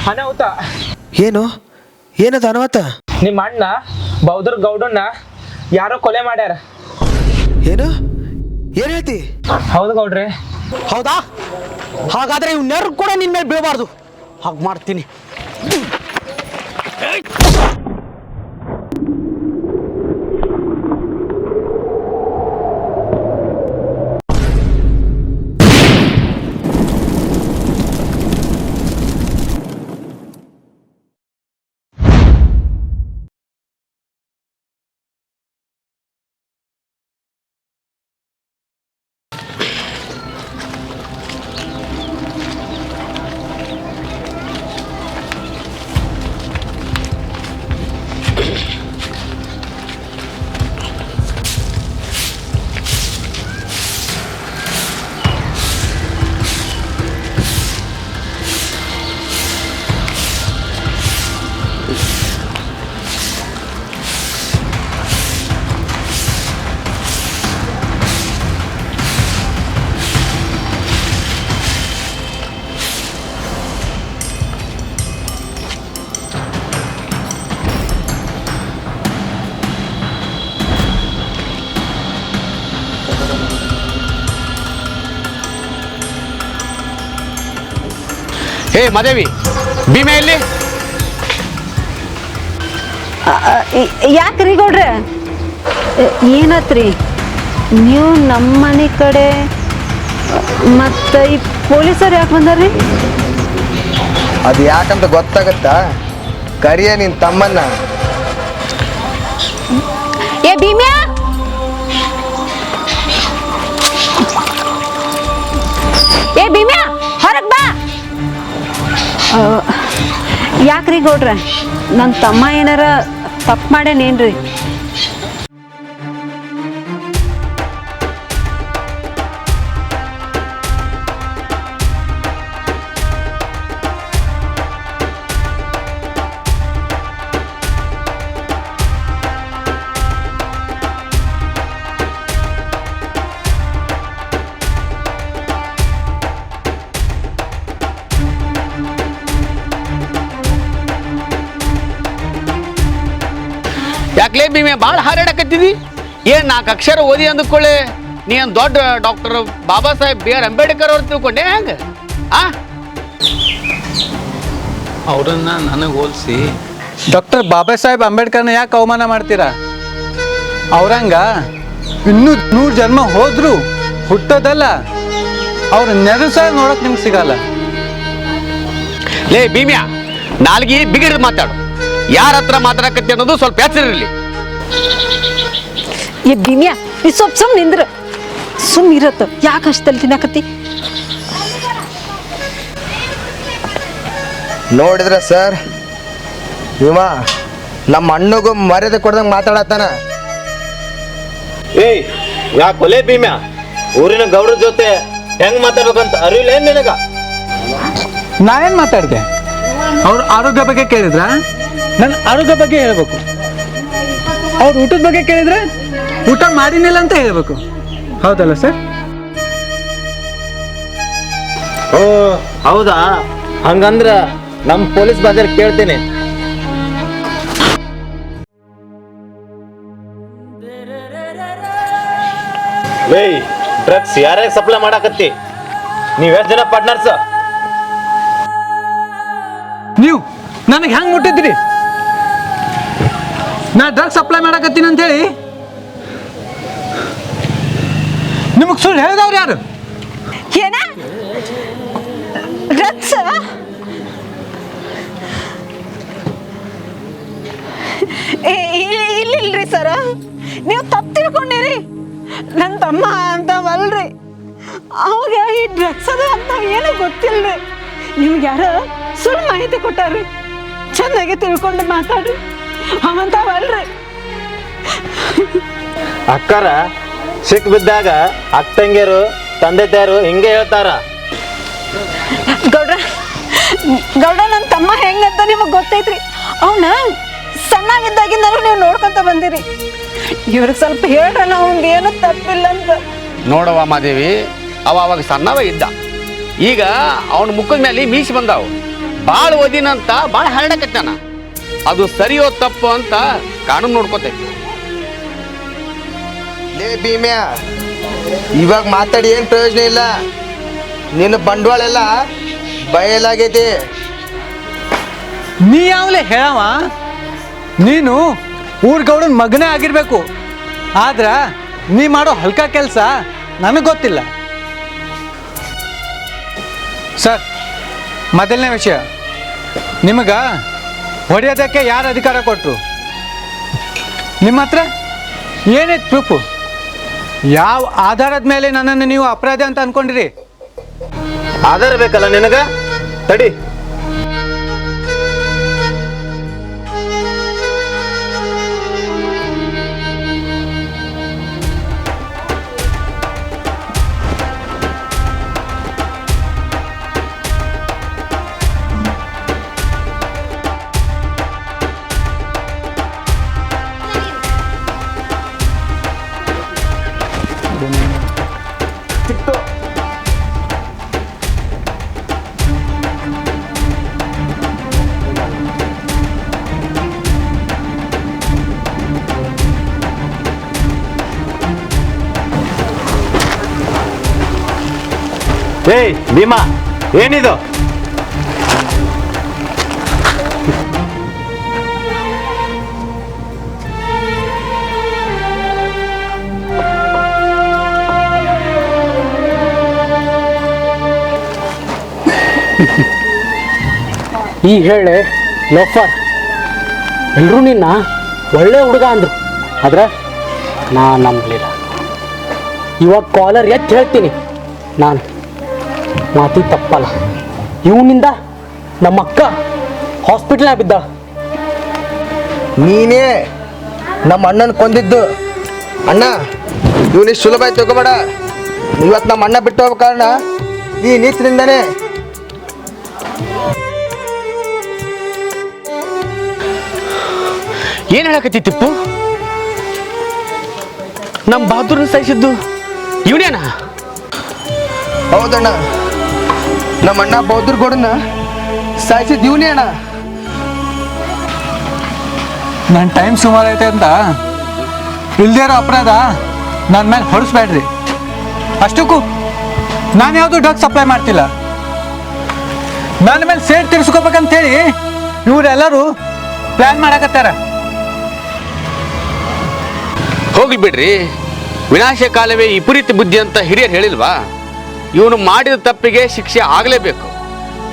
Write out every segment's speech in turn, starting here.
ಅನಾಹುತ. ಏನು ಏನದು ಅನಾಹುತ? ನಿಮ್ಮ ಅಣ್ಣ ಬೌದ್ರ ಗೌಡನ್ನ ಯಾರೋ ಕೊಲೆ ಮಾಡ್ಯಾರ. ಏನು ಏನು ಹೇಳ್ತಿ? ಹೌದು ಗೌಡ್ರೆ. ಹೌದಾ? ಹಾಗಾದ್ರೆ ಇವ್ನೆರು ಕೂಡ ನಿನ್ನ ಮೇಲೆ ಬೀಳಬಾರ್ದು. ಹಾಗೆ ಮಾಡ್ತೀನಿ. ಹೇ ಮಾದೇವಿ, ಭೀಮೆ ಎಲ್ಲಿ? ಯಾಕ್ರಿ ಗೌಡ್ರೆ, ಏನತ್ರಿ ನೀವು ನಮ್ಮ ಮನೆ ಕಡೆ ಮತ್ತು ಈ ಪೊಲೀಸರು ಯಾಕೆ ಬಂದಾರ್ರಿ? ಅದು ಯಾಕಂತ ಗೊತ್ತಾಗತ್ತಾ? ಕರಿಯ ನಿನ್ ತಮ್ಮನ್ನ. ಏ ಭೀಮ್ಯಾ, ಏ ಭೀಮ್ಯಾ ಹೊರಗೆ ಬಾ. ಯಾಕ್ರಿ ಗೌಡ್ರೆ, ನನ್ನ ತಮ್ಮ ಏನಾರ ತಪ್ಪು ಮಾಡೇನೇನ್ರಿ? ಯಾಕ್ಲೇ ಭೀಮೆ ಭಾಳ ಹಾರಾಡಕತ್ತಿದಿ? ಏನ್ 4 ಅಕ್ಷರ ಓದಿ ಅಂದ್ಕೊಳ್ಳಿ ನೀ ಏನು ದೊಡ್ಡ doctor Baba Saheb B R Ambedkar ಅವ್ರು ತಿಳ್ಕೊಂಡೆ ಹೆಂಗ? ಅವರನ್ನ ನನಗೆ ಹೋಲಿಸಿ ಡಾಕ್ಟರ್ ಬಾಬಾ ಸಾಹೇಬ್ ಅಂಬೇಡ್ಕರ್ನ ಯಾಕೆ ಅವಮಾನ ಮಾಡ್ತೀರಾ? ಅವ್ರಂಗ ಇನ್ನೂ 100 ಜನ್ಮ ಹೋದ್ರು ಹುಟ್ಟೋದಲ್ಲ, ಅವ್ರ ನೆರಳು ಸಹ ನೋಡಕ್ ನಿಮ್ಗೆ ಸಿಗಲ್ಲ. ಲೇ ಭೀಮ್ಯಾ, ನಾಲ್ಗಿ ಬಿಗಿಡಿದು ಮಾತಾಡು. ಯಾರ ಹತ್ರ ಮಾತಾಡಕತ್ತಿ ಅನ್ನೋದು ಸ್ವಲ್ಪ ಹೆಸರಿರಲಿ. ಏ ಭೀಮ್ಯಾ, ನೀ ಸ್ವಲ್ಪ ನಿಂದ್ರ. ಇರತ್ತ, ಯಾಕೆ ಅಷ್ಟಲ್ಲಿ ತಿನ್ನಕತ್ತಿ? ನೋಡಿದ್ರ ಸರ್, ಇವ ನಮ್ಮ ಅಣ್ಣಗೂ ಮರ್ಯಾದೆ ಕೊಡ್ದಂಗೆ ಮಾತಾಡತ್ತಾನ. ಏಯ್, ಯಾ ಕೊಲೆ ಭೀಮ್ಯಾ, ಊರಿನ ಗೌಡ್ರ ಜೊತೆ ಹೆಂಗ್ ಮಾತಾಡ್ಬೇಕಂತ ಅರಿವಿಲ್ಲ ಏನ್ ನಿನಗ? ನಾವೇನ್ ಮಾತಾಡ್ದೆ? ಅವ್ರ ಆರೋಗ್ಯ ಬಗ್ಗೆ ಕೇಳಿದ್ರ ನನ್ನ ಆರೋಗ್ಯ ಬಗ್ಗೆ ಹೇಳ್ಬೇಕು. ಅವ್ರ ಊಟದ ಬಗ್ಗೆ ಕೇಳಿದ್ರೆ ಊಟ ಮಾಡಿನಿಲ್ಲ ಅಂತ ಹೇಳ್ಬೇಕು. ಹೌದಲ್ಲ ಸರ್? ಓ ಹೌದಾ? ಹಂಗಂದ್ರ ನಮ್ ಪೊಲೀಸ್ ಬಾಜಾರ್ ಕೇಳ್ತೇನೆ. ಏಯ್, ಡ್ರಗ್ಸ್ ಯಾರ್ಯಾಗ ಸಪ್ಲೈ ಮಾಡಾಕತ್ತಿ? ನೀವ್ ಎಷ್ಟು ಜನ ಪಾರ್ಟ್ನರ್ಸ್? ನೀವು ನನಗೆ ಹೆಂಗ್ ಮುಟ್ಟಿದ್ರಿ? ನಾ ಡ್ರಗ್ಸ್ ಸಪ್ಲೈ ಮಾಡಕತ್ತೀನಿ ಅಂತ ಹೇಳಿ ನಿಮಗೆ ಸುಳ್ಳು ಹೇಳಿದವ್ರು ಯಾರು? ಏನ ಡ್ರಗ್ಸ್? ಇಲ್ಲಿಲ್ರಿ ಸರ, ನೀವು ತಪ್ಪು ತಿಳ್ಕೊಂಡಿರಿ. ನನ್ನ ತಮ್ಮ ಅಂತವಲ್ರಿ, ಅವಾಗ ಈ ಡ್ರಗ್ಸ್ ಅದ ಅಂತ ಏನೂ ಗೊತ್ತಿಲ್ರಿ. ನಿಮ್ಗೆ ಯಾರ ಸುಳ್ಳು ಮಾಹಿತಿ ಕೊಟ್ಟಾರ್ರಿ. ಚೆನ್ನಾಗಿ ತಿಳ್ಕೊಂಡು ಮಾತಾಡ್ರಿ, ಅವಂತವಲ್ರಿ. ಅಕ್ಕರ ಸಿಕ್ ಬಿದ್ದಾಗ ಅಕ್ಕಂಗಿಯರು ತಂದೆ ತಾಯರು ಹಿಂಗೆ ಹೇಳ್ತಾರ. ಗೌಡ್ರ, ನನ್ನ ತಮ್ಮ ಹೆಂಗಂತ ನಿಮಗೆ ಗೊತ್ತೈತ್ರಿ. ಅವನ ಸಣ್ಣವಿದ್ದಾಗಿಂದನೂ ನೀವು ನೋಡ್ಕೊಂತ ಬಂದಿರಿ. ಇವ್ರಿಗೆ ಸ್ವಲ್ಪ ಹೇಳ್ರಲ್ಲ, ಅವ್ನ್ದು ಏನೂ ತಪ್ಪಿಲ್ಲ ಅಂತ. ನೋಡವ ಮಾದೇವಿ, ಅವಾಗ ಸಣ್ಣವ ಇದ್ದ. ಈಗ ಅವನ ಮುಖದ ಮೇಲೆ ಮೀಸಿ ಬಂದಾವು. ಭಾಳ ಓದಿನಂತ ಭಾಳ ಹರಡಕತ್ತಾನ. ಅದು ಸರಿಯೋ ತಪ್ಪು ಅಂತ ಕಾನೂನು ನೋಡ್ಕೋತೈತಿ. ಲೇ ಭೀಮ್ಯಾ, ಇವಾಗ ಮಾತಾಡಿ ಏನು ಪ್ರಯೋಜನ ಇಲ್ಲ. ನಿನ್ನ ಬಂಡವಾಳ ಎಲ್ಲ ಬಯಲಾಗೈತಿ. ನೀ ಯಾವಲೇ ಹೇಳವ? ನೀನು ಊರ್ ಗೌಡನ ಮಗನೇ ಆಗಿರ್ಬೇಕು. ಆದ್ರ ನೀ ಮಾಡೋ ಹಲ್ಕ ಕೆಲಸ ನನಗೆ ಗೊತ್ತಿಲ್ಲ. ಸರ್, ಮೊದಲನೇ ವಿಷಯ, ನಿಮಗೆ ಹೊಡೆಯೋದಕ್ಕೆ ಯಾರು ಅಧಿಕಾರ ಕೊಟ್ಟರು? ನಿಮ್ಮ ಹತ್ರ ಏನೈತೆ ಪ್ರೂಫು? ಯಾವ ಆಧಾರದ ಮೇಲೆ ನನ್ನನ್ನು ನೀವು ಅಪರಾಧ ಅಂತ ಅನ್ಕೊಂಡಿರಿ? ಆಧಾರ ಬೇಕಲ್ಲ ನಿನಗ? ತಡಿ. ಏಯ್ ಭೀಮಾ, ಏನಿದು? ಈ ಹೇಳೆ ಲೋಫರ್, ಎಲ್ಲರೂ ನಿನ್ನ ಒಳ್ಳೆ ಹುಡುಗ ಅಂದರು, ಆದ್ರೆ ನಾ ನಂಬಲಿಲ್ಲ. ಇವಾಗ ಕಾಲರ್ ಎತ್ತು ಹೇಳ್ತೀನಿ, ನಾನು ಮಾತಿ ತಪ್ಪಲ್ಲ. ಇವನಿಂದ ನಮ್ಮ ಅಕ್ಕ ಹಾಸ್ಪಿಟ್ಲ್ನಾಗ ಬಿದ್ದ. ನೀನೇ ನಮ್ಮ ಅಣ್ಣನ ಕೊಂದಿದ್ದು. ಅಣ್ಣ, ಇವನಿಷ್ಟು ಸುಲಭ ಆಯ್ತು ತಗೋಬೇಡ. ಇವತ್ತು ನಮ್ಮ ಅಣ್ಣ ಬಿಟ್ಟು ಹೋಗೋ ಕಾರಣ ಈ ನೀತಿನಿಂದನೇ. ಏನು ಹೇಳಕತ್ತಿ ತಿಪ್ಪು? ನಮ್ಮ ಬಹದ್ದೂರ್ನ ಸಾಯಿಸಿದ್ದು ಇವನೇನಾ? ಹೌದಣ್ಣ, ನಮ್ಮ ಅಣ್ಣ ಬೌದ್ಧರ್ ಗೋಡನ್ನ ಸಾಯಿಸಿದ್ದು ಇವನೇ ಅಣ್ಣ. ನನ್ನ ಟೈಮ್ ಸುಮಾರು ಐತೆ ಅಂತ ಇಲ್ದೇ ಇರೋ ಅಪರಾಧ ನನ್ನ ಮೇಲೆ ಹೊರಿಸ್ಬೇಡ್ರಿ. ಅಷ್ಟಕ್ಕೂ ನಾನು ಯಾವುದು ಡ್ರಗ್ ಸಪ್ಲೈ ಮಾಡ್ತಿಲ್ಲ. ನನ್ನ ಮೇಲೆ ಸೇಡ್ ತೀರಿಸ್ಕೋಬೇಕಂತೇಳಿ ಇವರೆಲ್ಲರೂ ಪ್ಲ್ಯಾನ್ ಮಾಡಕತ್ತಾರ. ಹೋಗ್ಲಿ ಬಿಡ್ರಿ, ವಿನಾಶ ಕಾಲವೇ ವಿಪರೀತ ಬುದ್ಧಿ ಅಂತ ಹಿರಿಯರು ಹೇಳಿಲ್ವಾ? ಇವನು ಮಾಡಿದ ತಪ್ಪಿಗೆ ಶಿಕ್ಷೆ ಆಗಲೇಬೇಕು.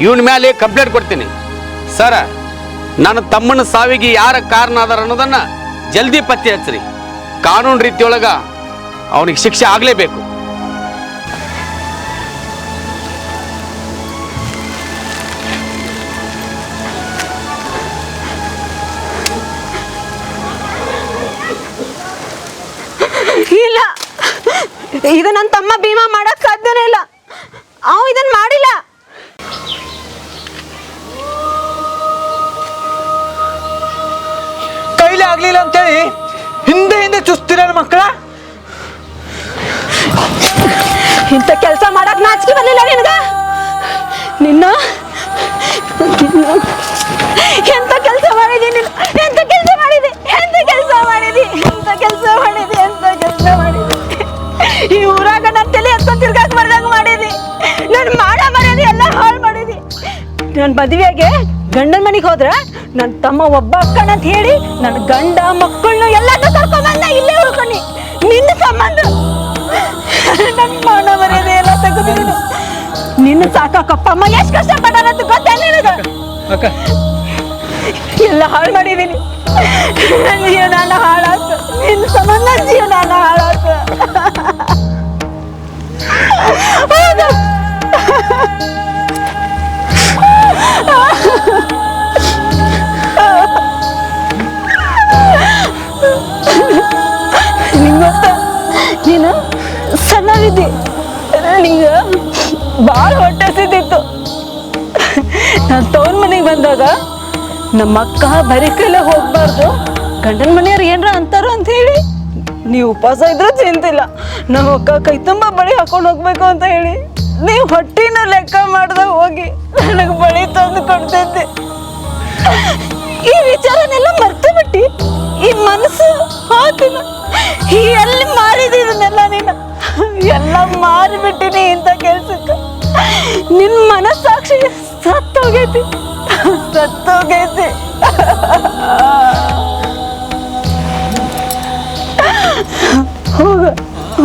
ಇವನ ಮೇಲೆ ಕಂಪ್ಲೇಂಟ್ ಕೊಡ್ತೀನಿ. ಸರ, ನನ್ನ ತಮ್ಮನ ಸಾವಿಗೆ ಯಾರ ಕಾರಣ ಅದಾರ ಅನ್ನೋದನ್ನ ಜಲ್ದಿ ಪತ್ತೆ ಹಚ್ಚ್ರಿ. ಕಾನೂನು ರೀತಿಯೊಳಗ ಅವನಿಗೆ ಶಿಕ್ಷೆ ಆಗಲೇಬೇಕು. ಇಲ್ಲ, ಇದು ನನ್ನ ತಮ್ಮ ಭೀಮಾ ಮಾಡಕ್ ಸಾಧ್ಯನೇ ಇಲ್ಲ. ಅವ ಇದನ್ನ ಮಾಡಿಲ್ಲ. ಕೈಲಿ ಆಗ್ಲಿಲ್ಲ ಅಂತೇಳಿ ಹಿಂದೆ ಹಿಂದೆ ಚುಸ್ತಿರ ಮಕ್ಕಳ. ಇಂಥ ಕೆಲಸ ಮಾಡಕ್ ನಾಚಿಕೆ ಬರ್ಲಿಲ್ಲ ನಿನಗ? ನಿನ್ನ ಎಂತ ಕೆಲಸ ಮಾಡಿದಿ ನೀನು? ಎಂತ ಕೆಲಸ ಮಾಡಿದಿ? ಎಂತ ಕೆಲಸ ಮಾಡಿದಿ? ಎಂತ ಕೆಲಸ ಮಾಡಿದಿ? ಎಂತ ಕೆಲಸ ಮಾಡಿದಿ? ಈ ಊರಾಗ ನನ್ನ ತಲೆ ಎತ್ಕೊಂಡು ತಿರ್ಗಾಕ್ ಬರ್ದಂಗ ಮಾಡಿದಿ. ನಾನು ಮರ್ಯಾದೆ ಎಲ್ಲ ಹಾಳು ಮಾಡಿದಿ. ನನ್ನ ಮದುವೆಗೆ ಗಂಡನ ಮನೆಗೆ ಹೋದ್ರ ನನ್ನ ತಮ್ಮ ಒಬ್ಬ ಅಕ್ಕನ ಅಂತ ಹೇಳಿ ನನ್ನ ಗಂಡ ಮಕ್ಕಳನ್ನು ಎಲ್ಲಾನು ಕರ್ಕೊಂಬಂದ ಇಲ್ಲೇ ಉಳ್ಕೊಂಡಿ. ನಿನ್ನ ಸಂಬಂಧ ನನ್ನ ಮಾನ ಮರ್ಯಾದೆ ಎಲ್ಲ ತೆಗೆದು ನಿನ್ನ ಸಾಕಪ್ಪ ಅಮ್ಮ ಎಷ್ಟು ಕಷ್ಟಪಟ್ಟಾರ ಅಂತ ಗೊತ್ತೇ ನಿನಗ? ಎಲ್ಲ ಹಾಳು ಮಾಡಿದೀನಿ. ನನ್ನ ಜೀವನ ಹಾಳಾಯ್ತು. ನಿನ್ನ ಸಂಬಂಧ ಜೀವನ ಹಾಳಾಯ್ತು. ಹೌದು. ನಿಂಗೊತ್ತ ನೀನು ಸಣ್ಣವಿದ್ದಿ, ನಿಂಗ ಭಾಳ ಹೊಟ್ಟೆ ಸಿದ್ದಿತ್ತು. ನಾನು ತವ್ರ ಮನೆಗೆ ಬಂದಾಗ ನಮ್ಮ ಅಕ್ಕ ಬರೀ ಕೈಲೇ ಹೋಗ್ಬಾರ್ದು, ಗಂಡನ ಮನೆಯವ್ರು ಏನ್ರ ಅಂತಾರ ಅಂತ ಹೇಳಿ ನೀವು ಉಪವಾಸ ಇದ್ರೂ ಚಿಂತಿಲ್ಲ. ನಮ್ಮ ಅಕ್ಕ ಕೈ ತುಂಬ ಬಳಿ ಹಾಕೊಂಡು ಹೋಗ್ಬೇಕು ಅಂತ ಹೇಳಿ ನೀವು ಹೊಟ್ಟಿನ ಲೆಕ್ಕ ಮಾಡ್ದಾಗ ಹೋಗಿ ನನಗೆ ಬಳಿ ತಂದು ಕೊಡ್ತೀವಿ. ಬರ್ತೈತೆ. ಈ ವಿಚಾರನೆಲ್ಲ ಮರ್ತು ಬಿಟ್ಟಿ ಈ ಮನಸ್ಸು ಹಾಕಿನ ಎಲ್ಲಿ ಮಾರಿದಿರನ್ನೆಲ್ಲ ನೀನು ಎಲ್ಲ ಮಾರಿಬಿಟ್ಟಿನಿ ಇಂಥ ಕೆಲ್ಸಕ್ಕೆ. ನಿನ್ ಮನಸ್ಸಾಕ್ಷಿ ಸತ್ತೋಗೈತಿ ಸತ್ತೋಗೈತಿ.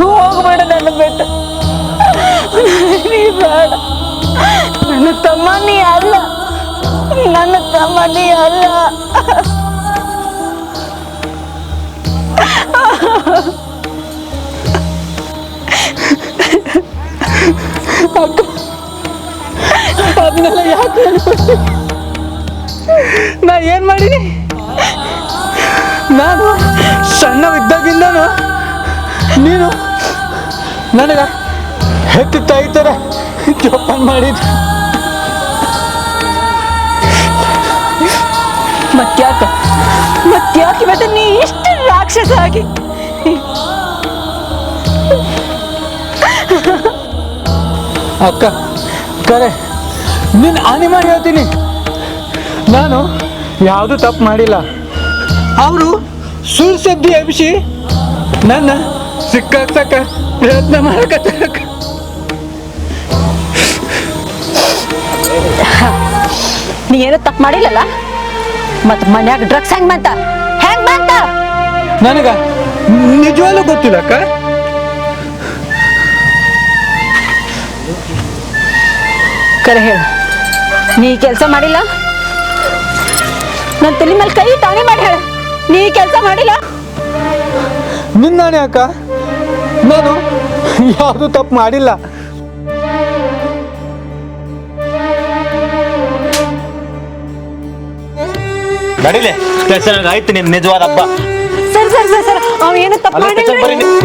ಹೋಗ್ಬೇಡ ನನ್ನ ಬಿಟ್ಟು, ನೀ ಬೇಡ. ನನ್ನ ತಮ್ಮ ನೀ ಅಲ್ಲ, ನನ್ನ ತಮ್ಮ ನೀ ಅಲ್ಲ. ಅದನ್ನೆಲ್ಲ ಯಾಕೆ ನಾ ಏನ್ ಮಾಡೀನಿ? ನಾನು ಸಣ್ಣವಿದ್ದಾಗಿಂದನು ನೀನು ನನಗ ಹೆತ್ತ ತಾಯಿ ಥರ ಜೋಪಾನ ಮಾಡಿದ್ದೆ. ಮತ್ಯಾಕೆ ಇವತ್ತು ನೀ ಇಷ್ಟು ರಾಕ್ಷಸ ಆಗಿ? ಅಕ್ಕ ಕರೆ ನಿನ್ನ ಹಾನಿ ಮಾಡಿ ಹೇಳ್ತೀನಿ, ನಾನು ಯಾವುದು ತಪ್ಪು ಮಾಡಿಲ್ಲ. ಅವರು ಸುಳ್ಳು ಸುದ್ದಿ ಎಬ್ಬಿಸಿ ನನ್ನ ಸಿಕ್ಕಾಕ್ಸಕ್ಕ ಪ್ರಯತ್ನ ಮಾಡಕತ್ತಾರ. ನೀ ಏನೋ ತಪ್ಪು ಮಾಡಿಲ್ಲಲ್ಲ, ಮತ್ ಮನ್ಯಾಗ ಡ್ರಗ್ಸ್ ಹೆಂಗ್ ಬಂತ? ನನಗ ನಿಜವಾಗ್ಲೂ ಗೊತ್ತಿಲ್ಲ ಅಕ್ಕ. ಕರೆ ಹೇಳು, ನೀ ಕೆಲಸ ಮಾಡಿಲ್ಲ? ನನ್ನ ತಲೆ ಮೇಲೆ ಕೈ ತಾಣಿ ಮಾಡಿ ಹೇಳ, ನೀ ಕೆಲಸ ಮಾಡಿಲ್ಲ? ನಿನ್ನಾನೆ ಅಕ್ಕ, ನಾನು ಯಾವುದು ತಪ್ಪು ಮಾಡಿಲ್ಲ. ನಡಿಲೆ ಸ್ಟೇಷನ್ ಆಯ್ತು ನಿನ್ ನಿಜವಾದ ಹಬ್ಬ. ಸರ್ ಅವ ಏನು ತಪ್ಪು ಅಲ್ಲ ಸ್ಟೇಷನ್ ಮಾಡಿಲ್ಲ. ಬರ್ರಿ ನೀವು.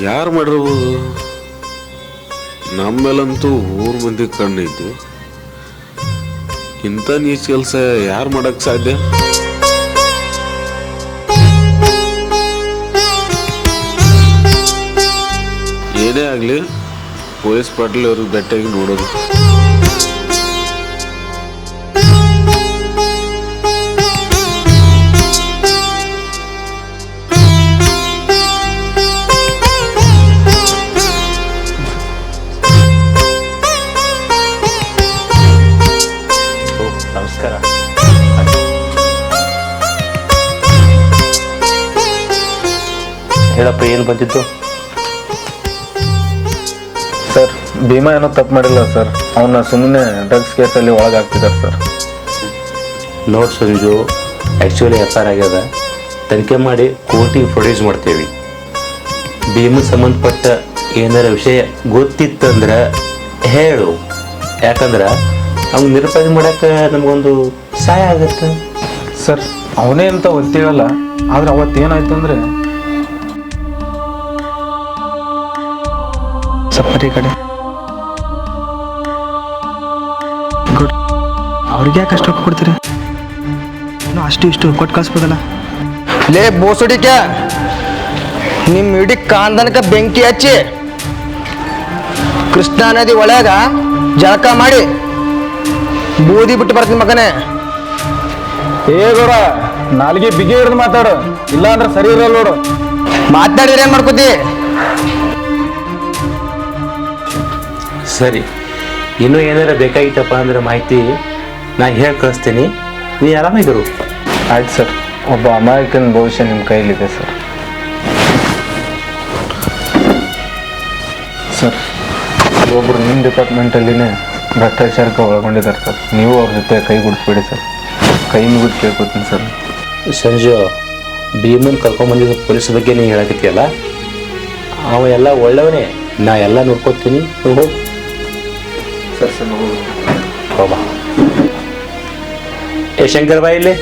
ಯಾರು ಮಾಡಿರ್ಬೋದು? ನಮ್ಮೇಲಂತೂ ಊರ್ ಮಂದಿ ಕಣ್ಣೈತಿ. ಇಂಥ ನೀಚ್ ಕೆಲಸ ಯಾರು ಮಾಡಕ್ ಸಾಧ್ಯ? ಏನೇ ಆಗ್ಲಿ ಪೊಲೀಸ್ ಪಾಟೀಲ್ ಅವ್ರಿಗೆ ಬೆಟ್ಟಾಗಿ ನೋಡೋದು. ನಮಸ್ಕಾರ. ಹೇಳಪ್ಪ, ಏನು ಬಂದಿತ್ತು? ಸರ್, ಭೀಮಾ ಏನೋ ತಪ್ಪು ಮಾಡಿಲ್ಲ ಸರ್. ಅವನ್ನ ಸುಮ್ಮನೆ ಡ್ರಗ್ಸ್ ಕೇಸಲ್ಲಿ ಒಳಗಾಗ್ತಿದ್ದಾರೆ ಸರ್. ನೋಡ್ ಸಂಜು, ಆ್ಯಕ್ಚುಲಿ FIR ಆಗ್ಯದ, ತನಿಖೆ ಮಾಡಿ ಕೋರ್ಟಿಗೆ ಪ್ರೊಡ್ಯೂಸ್ ಮಾಡ್ತೇವೆ. ಭೀಮ ಸಂಬಂಧಪಟ್ಟ ಏನಾರ ವಿಷಯ ಗೊತ್ತಿತ್ತಂದ್ರೆ ಹೇಳು, ಯಾಕಂದ್ರೆ ಅವ್ನು ನಿರಪರಾಧಿ ಮಾಡಕ್ಕೆ ನಮಗೊಂದು ಸಹಾಯ ಆಗುತ್ತೆ. ಸರ್, ಅವನೇ ಅಂತ ಗೊತ್ತಿರಲ್ಲ, ಆದ್ರೆ ಅವತ್ತೇನಾಯ್ತು ಅಂದರೆ ಸಪ್ಪರಿ ಕಡೆ ಗುಡ್. ಅವ್ರಿಗೆ ಯಾಕೆ ಅಷ್ಟು ಕೊಡ್ತೀರಿ? ಇನ್ನೂ ಅಷ್ಟು ಇಷ್ಟು ಕೊಟ್ಟು ಕಳಿಸ್ಬೋದಲ್ಲ. ಲೇ ಬೋಸುಡಿಕೆ, ನಿಮ್ಮ ಇಡೀ ಕಾಂದನಕ ಬೆಂಕಿ ಹಚ್ಚಿ ಕೃಷ್ಣಾ ನದಿ ಒಳಗ ಜಳಕ ಮಾಡಿ ಬೂದಿ ಬಿಟ್ಟು ಬರ್ತೀನಿ ಮಗನೇ. ಏ ಗೌಡ, ನಾಲ್ಗೆ ಬಿಗಿ ಹಿಡಿದು ಮಾತಾಡು, ಇಲ್ಲ ಅಂದ್ರೆ ಸರಿ ಇರಲ್ಲ ನೋಡು. ಮಾತಾಡಿದ್ರೆ ಏನ್ ಮಾಡ್ಕೋತಿ? ಸರಿ, ಇನ್ನೂ ಏನಾರ ಬೇಕಾಗಿತ್ತಪ್ಪ ಅಂದ್ರೆ ಮಾಹಿತಿ ನಾ ಹೇಳಿ ಕಳಿಸ್ತೀನಿ, ನೀ ಆರಾಮಾಗಿರು. ಆಯ್ತು ಸರ್. ಒಬ್ಬ ಅಮಾಯಕನ ಭವಿಷ್ಯ ನಿಮ್ಮ ಕೈಲಿದೆ ಸರ್. ಸರ್ ಒಬ್ಬರು ನಿಮ್ಮ ಡಿಪಾರ್ಟ್ಮೆಂಟಲ್ಲಿನೇ ಭ್ರಷ್ಟಾಚಾರಕ್ಕೆ ಒಳಗೊಂಡಿದ್ದಾರೆ ಸರ್. ನೀವು ಅವ್ರ ಜೊತೆ ಕೈ ಗುಡಿಸ್ಬೇಡಿ ಸರ್. ಕೈ ಮುಗಿದು ಕೇಳ್ಕೊತೀನಿ ಸರ್. ಸಂಜು ಭೀಮನ್ ಕರ್ಕೊಂಬಂದಿದ್ದ ಪೊಲೀಸ್ ಬಗ್ಗೆ ನೀ ಹೇಳಕತ್ತಿಯಲ್ಲ, ಅವ ಎಲ್ಲ ಒಳ್ಳೆಯವನೇ, ನಾ ಎಲ್ಲ ನೋಡ್ಕೊತೀನಿ. ಹೋಗಿ ಸರ್ ಸರ್ ನಾವು ಹೋಗ. ಏ ಶಂಕರ್ ಬಾಯಿ ಇಲ್ಲಿ.